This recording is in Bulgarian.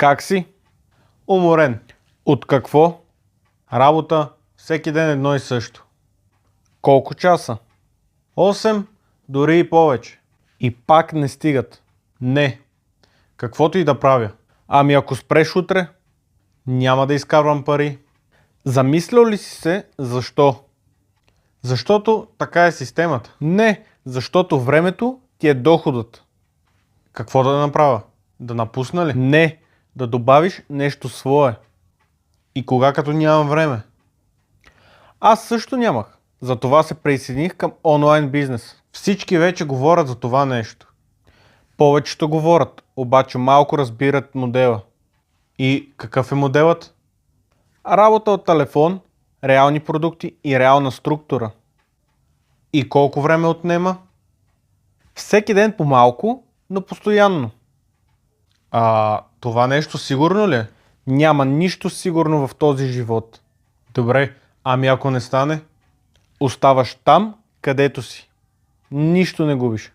Как си? Уморен. От какво? Работа всеки ден едно и също. Колко часа? 8, дори и повече. И пак не стигат. Не. Каквото и да правя. Ами ако спреш утре, няма да изкарвам пари. Замислял ли си се защо? Защото така е системата. Не, защото времето ти е доходът. Какво да направя? Да напусна ли? Не, да добавиш нещо свое. И кога като нямам време? Аз също нямах. Затова се присъединих към онлайн бизнес. Всички вече говорят за това нещо. Повечето говорят, обаче малко разбират модела. И какъв е моделът? Работа от телефон, реални продукти и реална структура. И колко време отнема? Всеки ден по малко, но постоянно. Това нещо сигурно ли е? Няма нищо сигурно в този живот. Добре, ами ако не стане? Оставаш там, където си. Нищо не губиш.